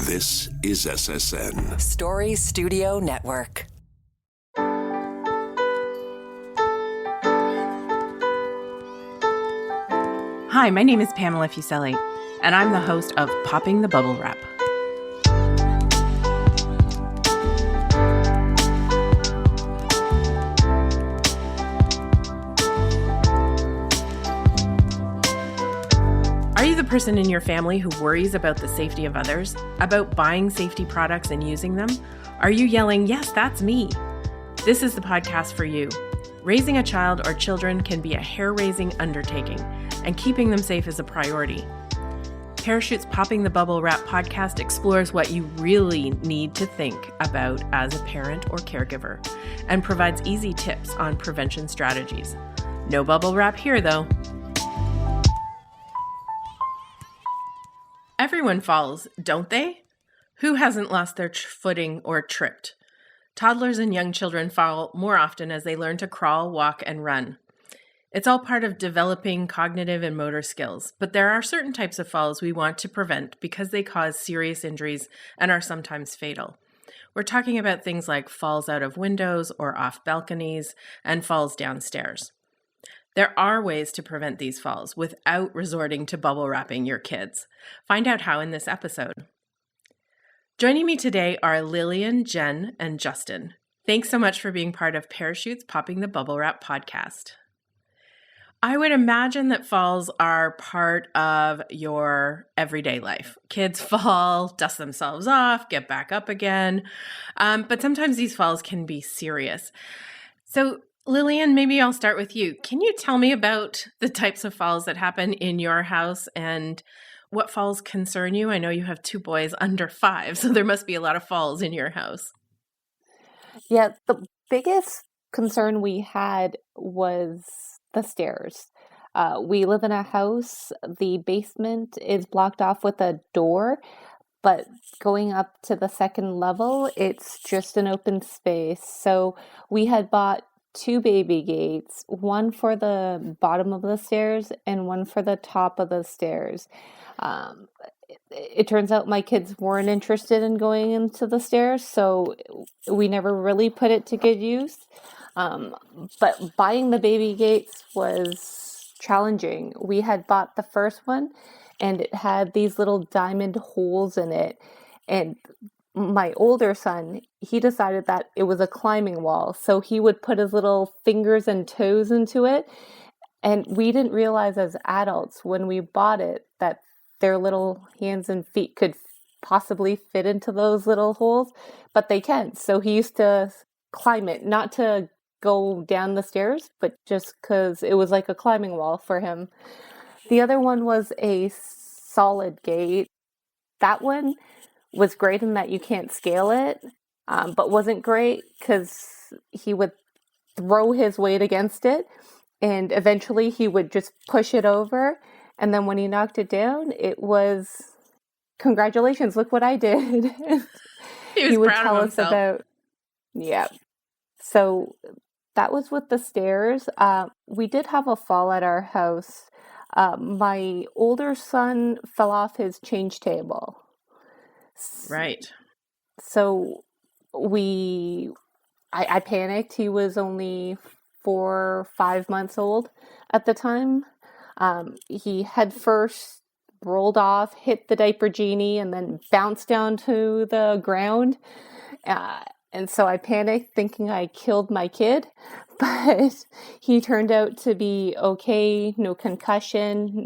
This is SSN. Story Studio Network. Hi, my name is Pamela Fuselli, and I'm the host of Popping the Bubble Wrap. Are you the person in your family who worries about the safety of others, about buying safety products and using them? Are you yelling, "Yes, that's me"? This is the podcast for you. Raising a child or children can be a hair-raising undertaking, and keeping them safe is a priority. Parachute's Popping the Bubble Wrap podcast explores what you really need to think about as a parent or caregiver, and provides easy tips on prevention strategies. No bubble wrap here, though. Everyone falls, don't they? Who hasn't lost their footing or tripped? Toddlers and young children fall more often as they learn to crawl, walk, and run. It's all part of developing cognitive and motor skills, but there are certain types of falls we want to prevent because they cause serious injuries and are sometimes fatal. We're talking about things like falls out of windows or off balconies and falls downstairs. There are ways to prevent these falls without resorting to bubble wrapping your kids. Find out how in this episode. Joining me today are Lillian, Jenn, and Justin. Thanks so much for being part of Parachute's Popping the Bubble Wrap podcast. I would imagine that falls are part of your everyday life. Kids fall, dust themselves off, get back up again. But sometimes these falls can be serious. So Lillian, maybe I'll start with you. Can you tell me about the types of falls that happen in your house and what falls concern you? I know you have 2 boys under 5, so there must be a lot of falls in your house. Yeah, the biggest concern we had was the stairs. We live in a house, the basement is blocked off with a door, but going up to the second level, it's just an open space. So we had bought 2 baby gates, one for the bottom of the stairs and one for the top of the stairs. It turns out my kids weren't interested in going into the stairs, so we never really put it to good use. But buying the baby gates was challenging. We had bought the first one, and it had these little diamond holes in it. And my older son, he decided that it was a climbing wall, so he would put his little fingers and toes into it. And we didn't realize as adults when we bought it that their little hands and feet could possibly fit into those little holes, but they can. So he used to climb it, not to go down the stairs, but just because it was like a climbing wall for him. The other one was a solid gate. That one was great in that you can't scale it, but wasn't great because he would throw his weight against it, and eventually he would just push it over. And then when he knocked it down, it was, "Congratulations, look what I did." He would proud tell of us himself. about, yeah. So that was with the stairs. We did have a fall at our house. My older son fell off his change table. Right. So I panicked. He was only 4 or 5 months old at the time. He head first rolled off, hit the diaper genie, and then bounced down to the ground. And so I panicked, thinking I killed my kid, but he turned out to be okay. No concussion,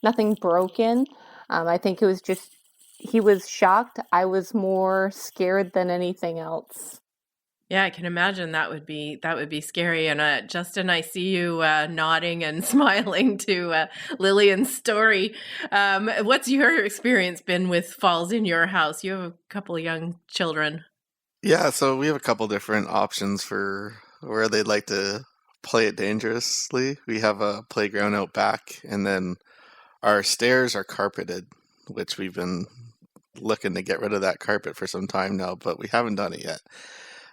nothing broken. I think it was just, he was shocked. I was more scared than anything else. Yeah, I can imagine that would be scary. And Justin, I see you nodding and smiling to Lillian's story. What's your experience been with falls in your house? You have a couple of young children. Yeah, so we have a couple different options for where they'd like to play it dangerously. We have a playground out back, and then our stairs are carpeted, which we've been looking to get rid of that carpet for some time now, but we haven't done it yet.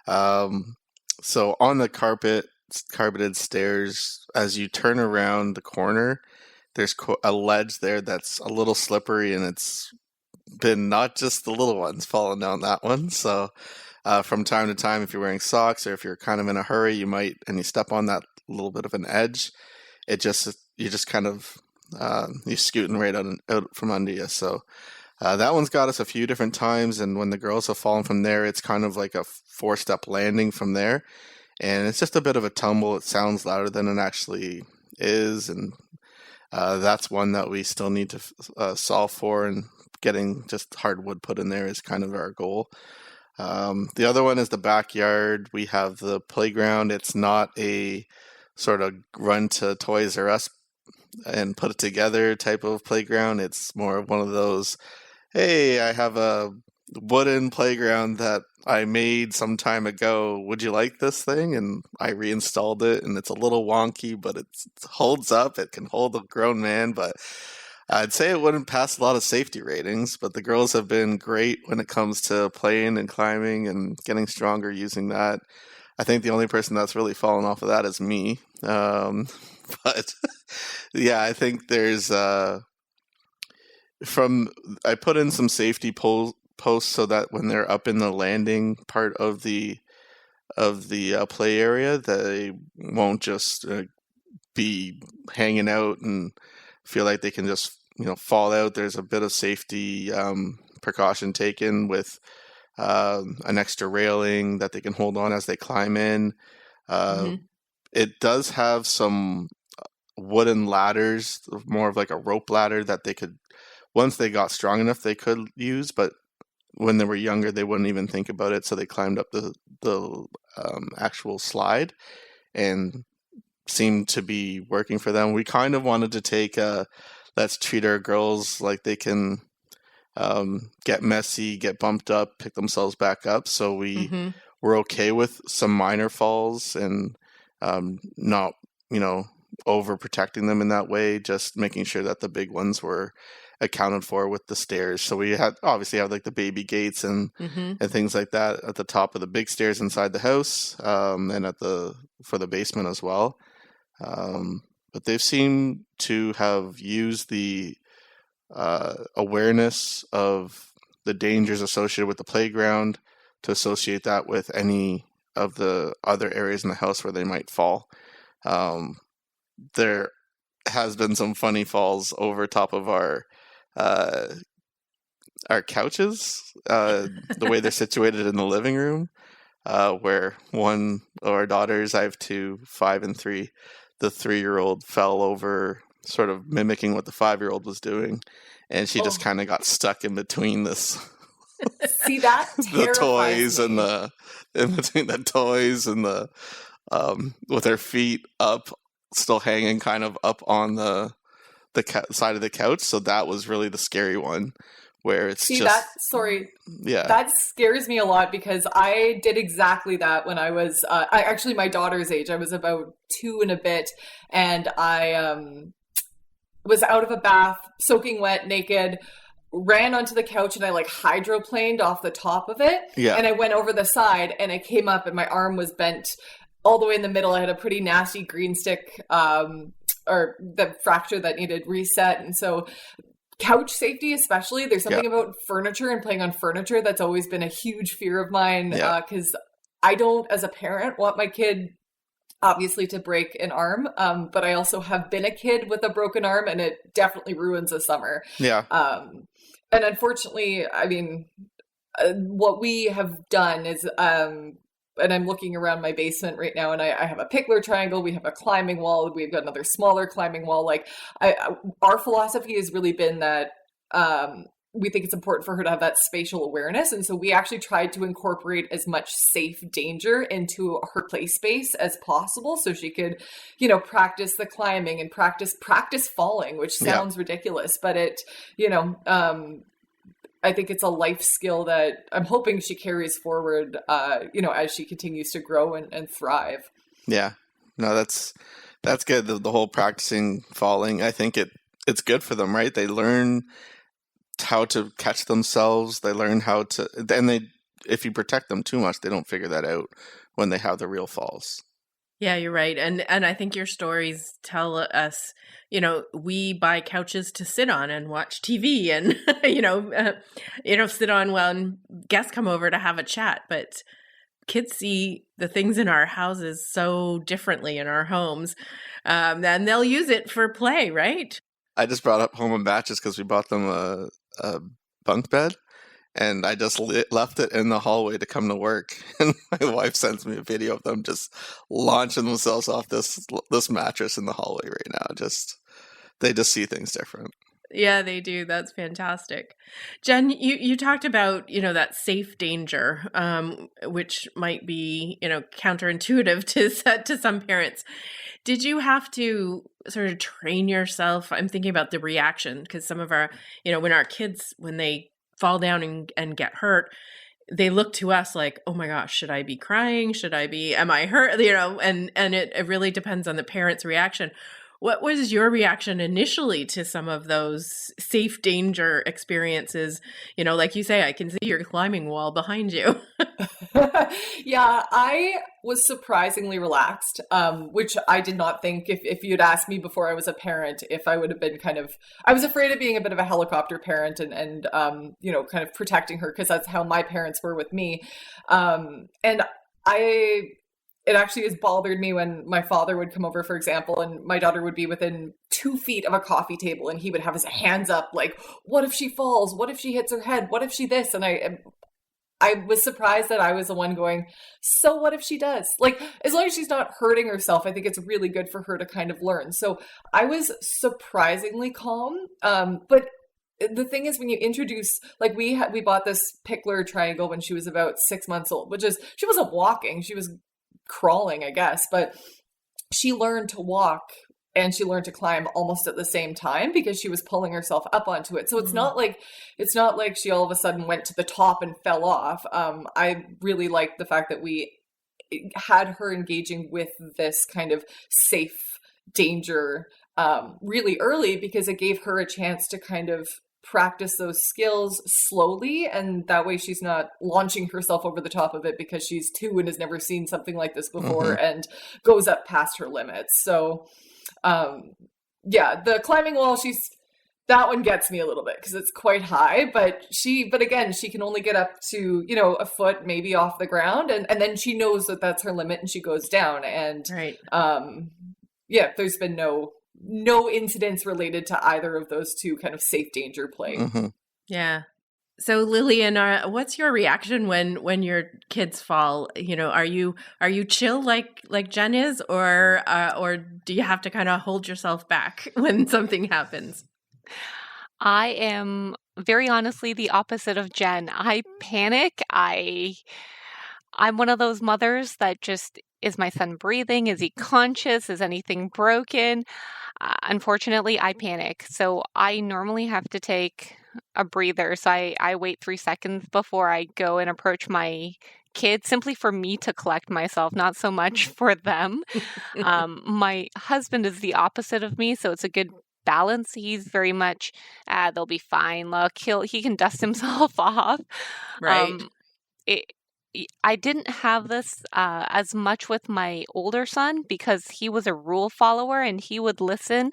So on the carpeted stairs, as you turn around the corner, there's a ledge there that's a little slippery, and it's been not just the little ones falling down that one. So from time to time, if you're wearing socks or if you're kind of in a hurry, and you step on that little bit of an edge, you just kind of you're scooting right out from under you. So that one's got us a few different times, and when the girls have fallen from there, it's kind of like a 4-step landing from there, and it's just a bit of a tumble. It sounds louder than it actually is, and that's one that we still need to solve for, and getting just hardwood put in there is kind of our goal. The other one is the backyard. We have the playground. It's not a sort of run to Toys R Us and put it together type of playground. It's more of one of those, hey, I have a wooden playground that I made some time ago. Would you like this thing? And I reinstalled it, and it's a little wonky, but it holds up. It can hold a grown man, but I'd say it wouldn't pass a lot of safety ratings, but the girls have been great when it comes to playing and climbing and getting stronger using that. I think the only person that's really fallen off of that is me. But yeah, I think there's I put in some safety posts so that when they're up in the landing part of the play area, they won't just be hanging out and feel like they can just fall out. There's a bit of safety precaution taken with an extra railing that they can hold on as they climb in. It does have some wooden ladders, more of like a rope ladder that they could, once they got strong enough, they could use, but when they were younger, they wouldn't even think about it, so they climbed up the actual slide and seemed to be working for them. We kind of wanted to take let's treat our girls like they can get messy, get bumped up, pick themselves back up. So we were okay with some minor falls and not, overprotecting them in that way, just making sure that the big ones were accounted for with the stairs. So we obviously have like the baby gates and things like that at the top of the big stairs inside the house, and for the basement as well. But they've seemed to have used the awareness of the dangers associated with the playground to associate that with any of the other areas in the house where they might fall. There has been some funny falls over top of our couches, the way they're situated in the living room, where one of our daughters, I have 2, 5 and 3, the 3-year-old fell over, sort of mimicking what the 5-year-old was doing, and she just kind of got stuck in between this. See, that the toys me. And in between the toys and the with her feet up, still hanging kind of up on the side of the couch. So that was really the scary one, where it's that scares me a lot, because I did exactly that when I was actually my daughter's age. I was about 2 and a bit, and I was out of a bath, soaking wet, naked, ran onto the couch, and I hydroplaned off the top of it. Yeah. And I went over the side, and I came up, and my arm was bent all the way in the middle. I had a pretty nasty green stick, or the fracture that needed reset. And so couch safety, especially, there's something about furniture and playing on furniture that's always been a huge fear of mine, because I don't, as a parent, want my kid obviously to break an arm, but I also have been a kid with a broken arm, and it definitely ruins a summer. And unfortunately, I mean, what we have done is, and I'm looking around my basement right now, and I have a pickler triangle, we have a climbing wall, we've got another smaller climbing wall. Our philosophy has really been that we think it's important for her to have that spatial awareness. And so we actually tried to incorporate as much safe danger into her play space as possible, so she could, practice the climbing and practice falling, which sounds ridiculous, but it, I think it's a life skill that I'm hoping she carries forward, as she continues to grow and thrive. Yeah. No, that's good. The whole practicing falling, I think it's good for them, right? They learn how to catch themselves. They learn how to, and if you protect them too much, they don't figure that out when they have the real falls. Yeah, you're right. And I think your stories tell us, we buy couches to sit on and watch TV and sit on when guests come over to have a chat, but kids see the things in our houses so differently in our homes. And they'll use it for play, right? I just brought up home in batches because we bought them a bunk bed, and I just left it in the hallway to come to work. And my wife sends me a video of them just launching themselves off this mattress in the hallway right now. They just see things different. Yeah, they do. That's fantastic. Jenn, you talked about, that safe danger, which might be, counterintuitive to some parents. Did you have to sort of train yourself? I'm thinking about the reaction, because some of our, when our kids, when they fall down and get hurt, they look to us like, oh my gosh, should I be crying? Am I hurt? And it really depends on the parent's reaction. What was your reaction initially to some of those safe danger experiences? Like you say, I can see your climbing wall behind you. Yeah, I was surprisingly relaxed, which I did not think if you'd asked me before I was a parent, if I would have been I was afraid of being a bit of a helicopter parent and kind of protecting her, because that's how my parents were with me. It actually has bothered me when my father would come over, for example, and my daughter would be within 2 feet of a coffee table, and he would have his hands up like, what if she falls? What if she hits her head? What if she this? And I was surprised that I was the one going, so what if she does? Like, as long as she's not hurting herself, I think it's really good for her to kind of learn. So I was surprisingly calm. But the thing is, when you introduce, like we bought this Pickler triangle when she was about 6 months old, she wasn't walking. She was crawling, I guess, but she learned to walk and she learned to climb almost at the same time because she was pulling herself up onto it. So it's not like she all of a sudden went to the top and fell off. I really liked the fact that we had her engaging with this kind of safe danger really early, because it gave her a chance to kind of practice those skills slowly, and that way she's not launching herself over the top of it because she's 2 and has never seen something like this before and goes up past her limits. So the climbing wall, that one gets me a little bit because it's quite high, but again, she can only get up to, a foot maybe off the ground, and then she knows that that's her limit and she goes down. And right. There's been no incidents related to either of those two kind of safe danger play. Yeah. So Lillian, what's your reaction when your kids fall? Are you chill like Jenn is, or do you have to kind of hold yourself back when something happens? I am very honestly the opposite of Jenn. I panic. I'm one of those mothers that just, is my son breathing? Is he conscious? Is anything broken? Unfortunately, I panic. So I normally have to take a breather. So I wait 3 seconds before I go and approach my kids, simply for me to collect myself, not so much for them. My husband is the opposite of me, so it's a good balance. He's very much, they'll be fine. Look, he can dust himself off. Right. I didn't have this as much with my older son because he was a rule follower and he would listen.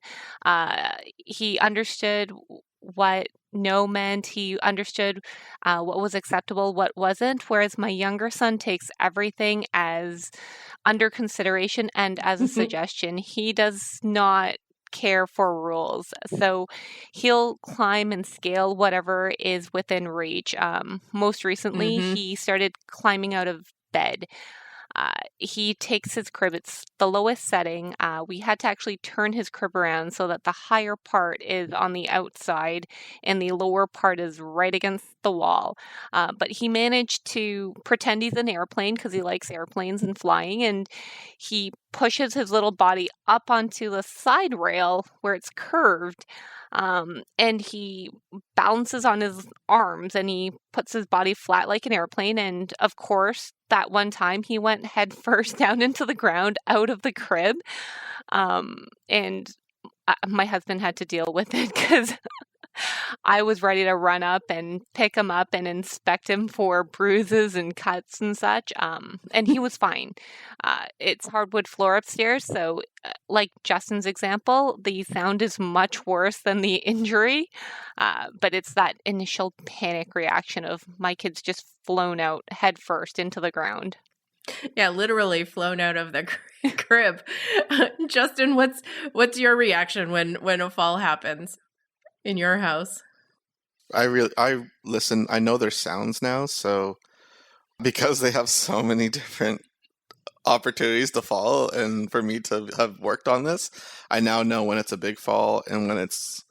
He understood what no meant. He understood what was acceptable, what wasn't. Whereas my younger son takes everything as under consideration and as a suggestion. He does not care for rules. So he'll climb and scale whatever is within reach. Most recently, he started climbing out of bed. He takes his crib, it's the lowest setting. We had to actually turn his crib around so that the higher part is on the outside and the lower part is right against the wall. But he managed to pretend he's an airplane because he likes airplanes and flying, and he pushes his little body up onto the side rail where it's curved. And he balances on his arms and he puts his body flat like an airplane. And of course, that one time he went head first down into the ground out of the crib. And my husband had to deal with it because I was ready to run up and pick him up and inspect him for bruises and cuts and such. And he was fine. It's hardwood floor upstairs, so like Justin's example, the sound is much worse than the injury. But it's that initial panic reaction of my kid's just flown out head first into the ground. Yeah, literally flown out of the crib. Justin, what's your reaction when a fall happens in your house? I listen. I know their sounds now, so because they have so many different opportunities to fall, and for me to have worked on this, I now know when it's a big fall and when it's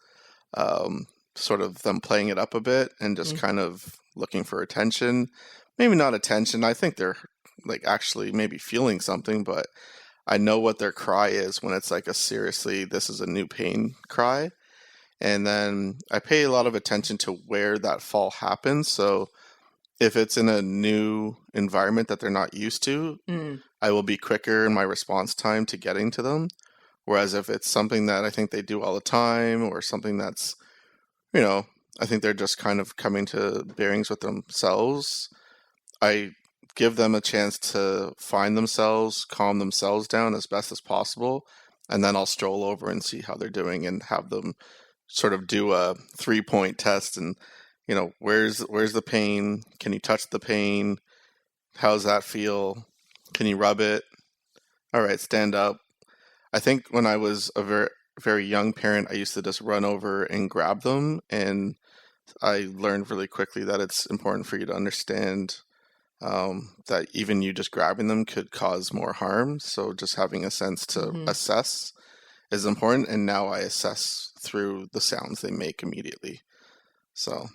sort of them playing it up a bit and just kind of looking for attention. Maybe not attention. I think they're like actually maybe feeling something, but I know what their cry is when it's like a seriously, this is a new pain cry. And then I pay a lot of attention to where that fall happens. So if it's in a new environment that they're not used to, I will be quicker in my response time to getting to them. Whereas if it's something that I think they do all the time, or something that's, I think they're just kind of coming to bearings with themselves, I give them a chance to find themselves, calm themselves down as best as possible, and then I'll stroll over and see how they're doing and have them sort of do a 3-point test and, where's the pain? Can you touch the pain? How's that feel? Can you rub it? All right, stand up. I think when I was a very, very young parent, I used to just run over and grab them, and I learned really quickly that it's important for you to understand that even you just grabbing them could cause more harm. So just having a sense to assess is important. And now I assess through the sounds they make immediately. So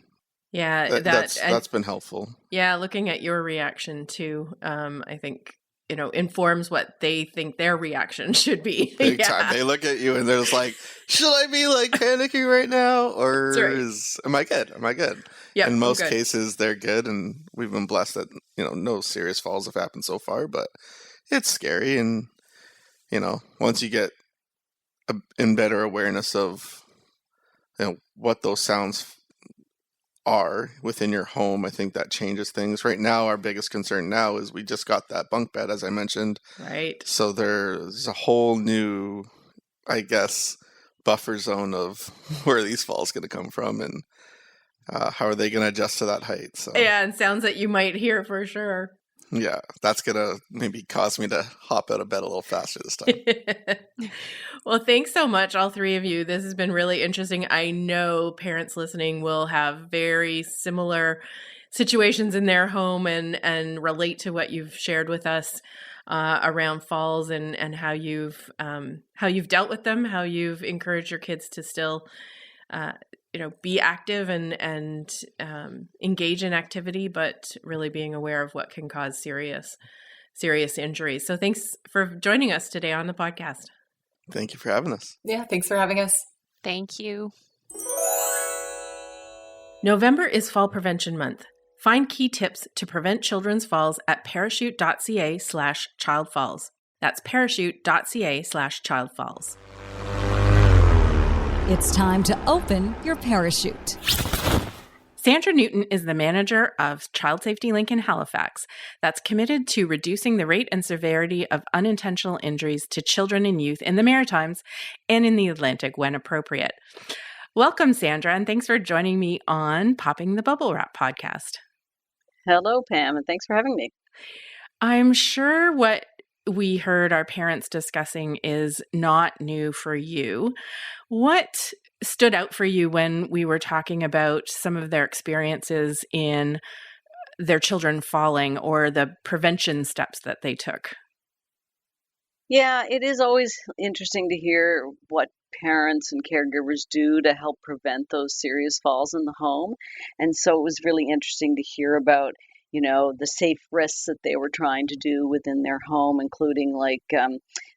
yeah, that's been helpful. Yeah, looking at your reaction too, I think informs what they think their reaction should be. Big time. They look at you and they're just like, should I be like panicking right now, or am I good? Am I good? Yeah, in most cases, they're good, and we've been blessed that no serious falls have happened so far. But it's scary, and once you get in better awareness of what those sounds are within your home, I think that changes things. Right now, our biggest concern now is we just got that bunk bed, as I mentioned. Right. So there's a whole new, I guess, buffer zone of where these falls going to come from, and how are they going to adjust to that height? So yeah, and sounds that you might hear for sure. Yeah, that's going to maybe cause me to hop out of bed a little faster this time. Well, thanks so much, all three of you. This has been really interesting. I know parents listening will have very similar situations in their home and relate to what you've shared with us around falls and how you've dealt with them, how you've encouraged your kids to still be active and engage in activity, but really being aware of what can cause serious injuries. So thanks for joining us today on the podcast. Thank you for having us. Yeah, thanks for having us. Thank you. November is Fall Prevention Month. Find key tips to prevent children's falls at parachute.ca/childfalls. That's parachute.ca/childfalls. It's time to open your parachute. Sandra Newton is the manager of Child Safety Link in Halifax that's committed to reducing the rate and severity of unintentional injuries to children and youth in the Maritimes and in the Atlantic when appropriate. Welcome, Sandra, and thanks for joining me on Popping the Bubble Wrap podcast. Hello, Pam, and thanks for having me. I'm sure what we heard our parents discussing is not new for you. What stood out for you when we were talking about some of their experiences in their children falling or the prevention steps that they took? Yeah, it is always interesting to hear what parents and caregivers do to help prevent those serious falls in the home. And so it was really interesting to hear about the safe risks that they were trying to do within their home, including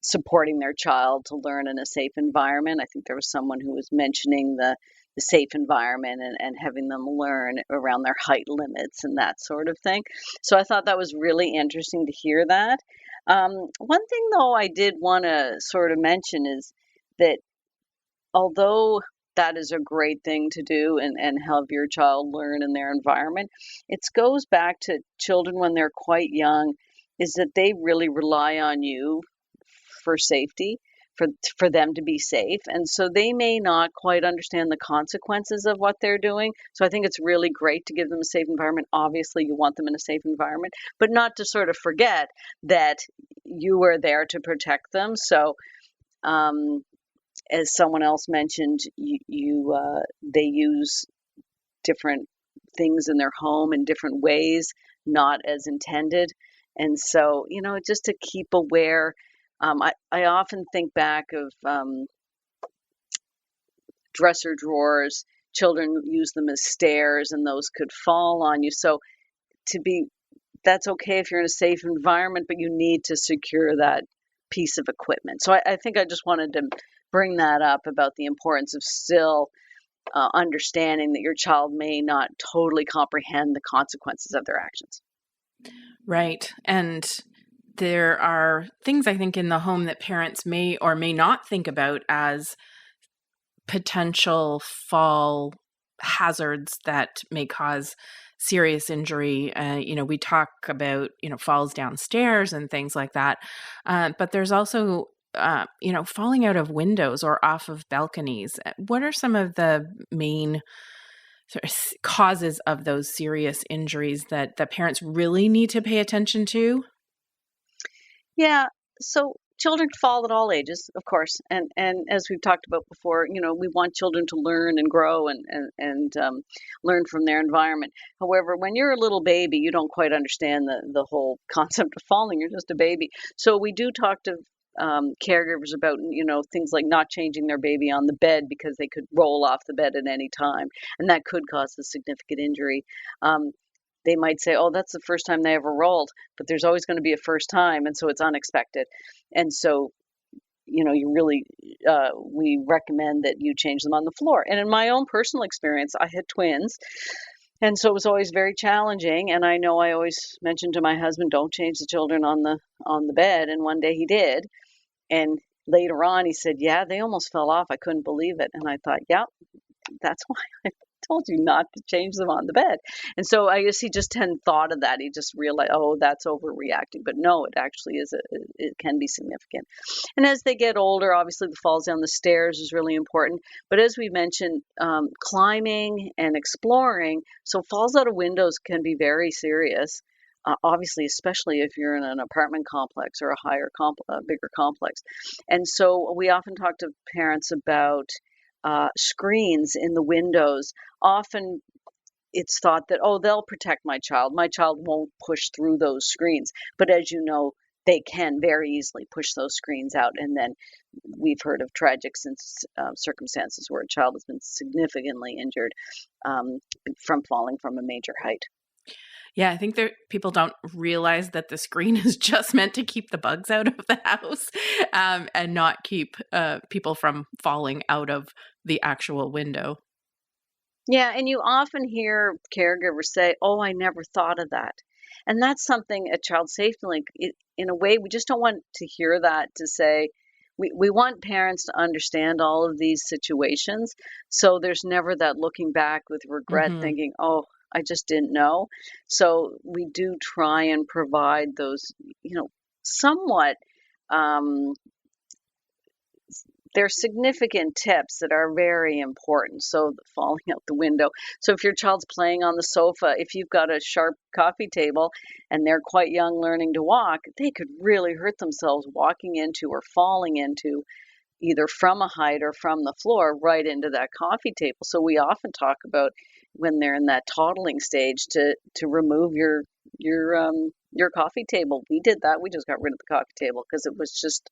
supporting their child to learn in a safe environment. I think there was someone who was mentioning the safe environment and having them learn around their height limits and that sort of thing. So I thought that was really interesting to hear that. One thing, though, I did want to sort of mention is that although that is a great thing to do and have your child learn in their environment. It goes back to children when they're quite young, is that they really rely on you for safety, for them to be safe. And so they may not quite understand the consequences of what they're doing. So I think it's really great to give them a safe environment. Obviously, you want them in a safe environment, but not to sort of forget that you were there to protect them. So as someone else mentioned, they use different things in their home in different ways, not as intended. And so, just to keep aware. I often think back of dresser drawers. Children use them as stairs, and those could fall on you. So that's okay if you're in a safe environment, but you need to secure that piece of equipment. So I think I just wanted to bring that up about the importance of still understanding that your child may not totally comprehend the consequences of their actions. Right. And there are things, I think, in the home that parents may or may not think about as potential fall hazards that may cause serious injury. We talk about, falls downstairs and things like that. But there's also, falling out of windows or off of balconies. What are some of the main causes of those serious injuries that the parents really need to pay attention to? Yeah, so children fall at all ages, of course, and as we've talked about before, we want children to learn and grow and learn from their environment. However, when you're a little baby, you don't quite understand the whole concept of falling. You're just a baby. So we do talk to caregivers about, things like not changing their baby on the bed because they could roll off the bed at any time, and that could cause a significant injury. They might say, oh, that's the first time they ever rolled, but there's always going to be a first time, and so it's unexpected. And so, you really, we recommend that you change them on the floor. And in my own personal experience, I had twins, and so it was always very challenging. And I know I always mentioned to my husband, don't change the children on the bed. And one day he did. And later on, he said, yeah, they almost fell off. I couldn't believe it. And I thought, yeah, that's why I told you not to change them on the bed. And so I guess he just hadn't thought of that. He just realized, oh, that's overreacting. But no, it actually is, it can be significant. And as they get older, obviously the falls down the stairs is really important. But as we mentioned, climbing and exploring, so falls out of windows can be very serious. Obviously, especially if you're in an apartment complex or a bigger complex. And so we often talk to parents about screens in the windows. Often it's thought that, oh, they'll protect my child. My child won't push through those screens. But as you know, they can very easily push those screens out. And then we've heard of tragic circumstances where a child has been significantly injured from falling from a major height. Yeah, I think people don't realize that the screen is just meant to keep the bugs out of the house and not keep people from falling out of the actual window. Yeah, and you often hear caregivers say, oh, I never thought of that. And that's something at Child Safety Link, in a way, we just don't want to hear that, to say, we want parents to understand all of these situations. So there's never that looking back with regret, thinking, oh, I just didn't know. So we do try and provide those, somewhat, they're significant tips that are very important. So the falling out the window. So if your child's playing on the sofa, if you've got a sharp coffee table and they're quite young learning to walk, they could really hurt themselves walking into or falling into, either from a height or from the floor, right into that coffee table. So we often talk about, when they're in that toddling stage, to remove your coffee table. We did that. We just got rid of the coffee table because it was just,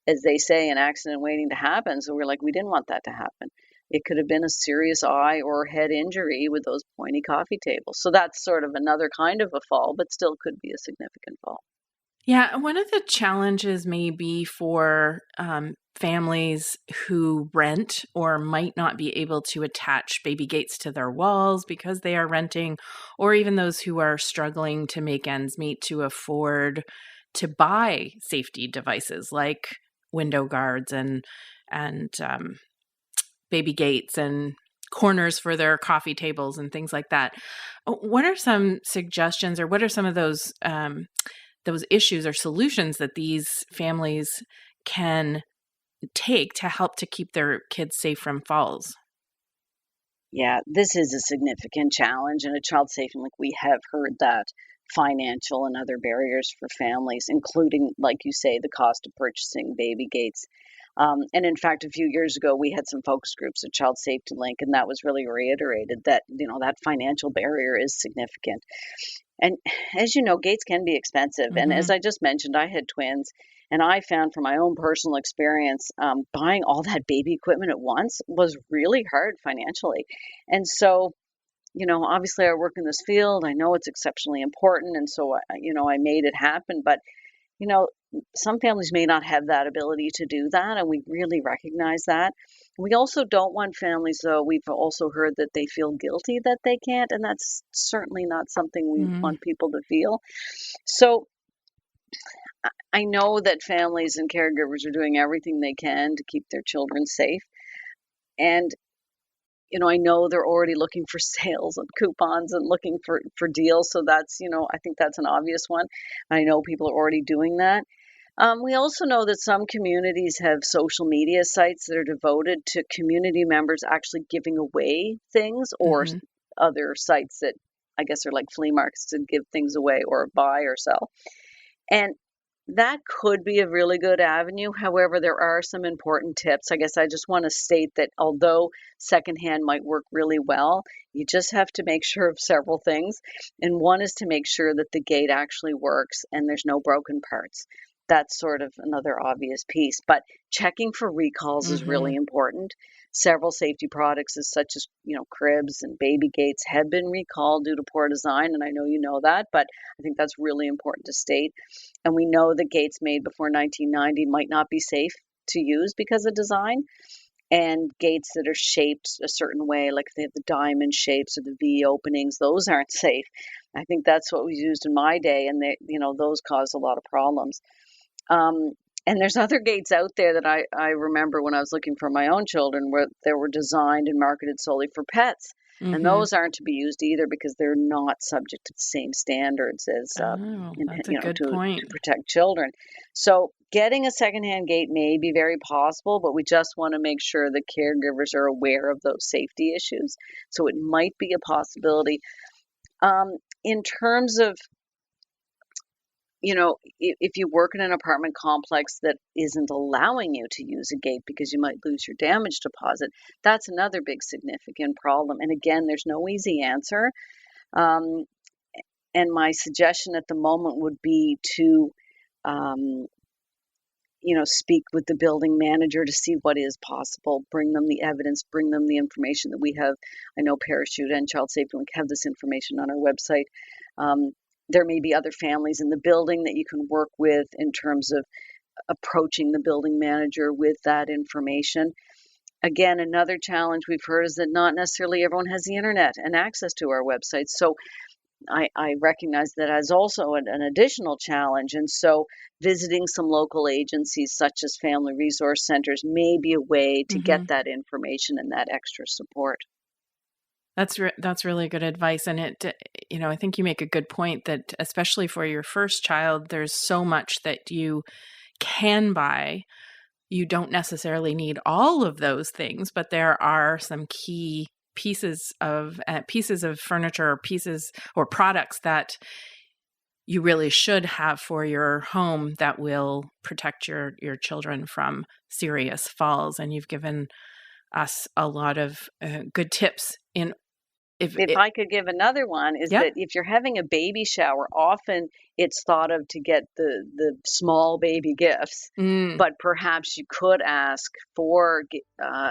as they say, an accident waiting to happen. So we're like, we didn't want that to happen. It could have been a serious eye or head injury with those pointy coffee tables. So that's sort of another kind of a fall, but still could be a significant fall. Yeah, one of the challenges may be for families who rent or might not be able to attach baby gates to their walls because they are renting, or even those who are struggling to make ends meet to afford to buy safety devices like window guards and baby gates and corners for their coffee tables and things like that. What are some suggestions, or what are some of those issues or solutions that these families can take to help to keep their kids safe from falls? Yeah, this is a significant challenge, and a child safety link, we have heard that financial and other barriers for families, including, like you say, the cost of purchasing baby gates. And in fact, a few years ago, we had some focus groups at Child Safety Link, and that was really reiterated that, that financial barrier is significant. And as you know, gates can be expensive. And as I just mentioned, I had twins, and I found from my own personal experience, buying all that baby equipment at once was really hard financially. And so, obviously I work in this field. I know it's exceptionally important. And so, I made it happen. But, some families may not have that ability to do that. And we really recognize that. We also don't want families, though, we've also heard that they feel guilty that they can't. And that's certainly not something we want people to feel. So I know that families and caregivers are doing everything they can to keep their children safe. And I know they're already looking for sales and coupons and looking for deals. So that's, I think that's an obvious one. I know people are already doing that. We also know that some communities have social media sites that are devoted to community members actually giving away things, or other sites that I guess are like flea markets to give things away or buy or sell. And that could be a really good avenue. However, there are some important tips. I guess I just want to state that although secondhand might work really well, you just have to make sure of several things. And one is to make sure that the gate actually works and there's no broken parts. That's sort of another obvious piece. But checking for recalls is really important. Several safety products, such as cribs and baby gates, have been recalled due to poor design, and I know you know that, but I think that's really important to state. And we know that gates made before 1990 might not be safe to use because of design, and gates that are shaped a certain way, like if they have the diamond shapes or the V openings, those aren't safe. I think that's what was used in my day, and those caused a lot of problems. And there's other gates out there that I remember when I was looking for my own children, where they were designed and marketed solely for pets. And those aren't to be used either because they're not subject to the same standards as that's a good point. To protect children. So getting a secondhand gate may be very possible, but we just want to make sure the caregivers are aware of those safety issues. So it might be a possibility. In terms of if you work in an apartment complex that isn't allowing you to use a gate because you might lose your damage deposit, that's another big significant problem. And again, there's no easy answer. And my suggestion at the moment would be to, speak with the building manager to see what is possible, bring them the evidence, bring them the information that we have. I know Parachute and Child Safety Link have this information on our website. There may be other families in the building that you can work with in terms of approaching the building manager with that information. Again, another challenge we've heard is that not necessarily everyone has the internet and access to our website. So I recognize that as also an additional challenge. And so visiting some local agencies such as family resource centers may be a way to get that information and that extra support. That's really good advice. And I think you make a good point that especially for your first child, there's so much that you can buy. You don't necessarily need all of those things, but there are some key pieces of furniture or products that you really should have for your home that will protect your children from serious falls. And you've given us a lot of good tips If I could give another one, is that if you're having a baby shower, often it's thought of to get the small baby gifts, but perhaps you could ask for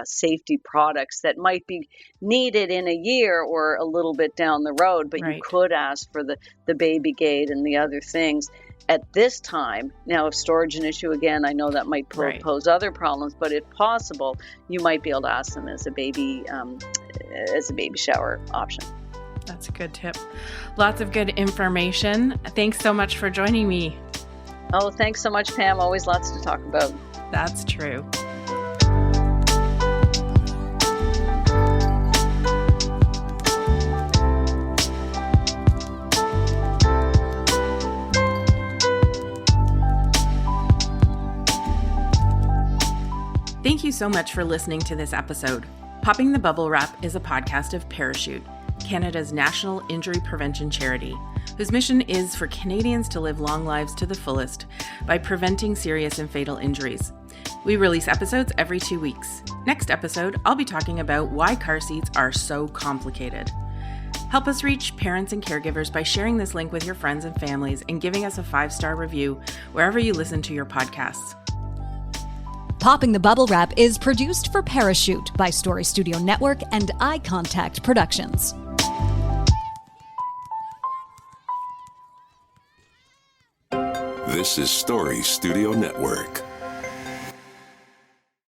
safety products that might be needed in a year or a little bit down the road, but you could ask for the baby gate and the other things at this time. Now, if storage an issue, again, I know that might pose other problems, but if possible, you might be able to ask them as a baby shower option. That's a good tip. Lots of good information. Thanks so much for joining me. Oh, thanks so much, Pam. Always lots to talk about. That's true. so much for listening to this episode. Popping the Bubble Wrap is a podcast of Parachute, Canada's national injury prevention charity, whose mission is for Canadians to live long lives to the fullest by preventing serious and fatal injuries. We release episodes every 2 weeks. Next episode, I'll be talking about why car seats are so complicated. Help us reach parents and caregivers by sharing this link with your friends and families and giving us a 5-star review wherever you listen to your podcasts. Popping the Bubble Wrap is produced for Parachute by Story Studio Network and Eye Contact Productions. This is Story Studio Network.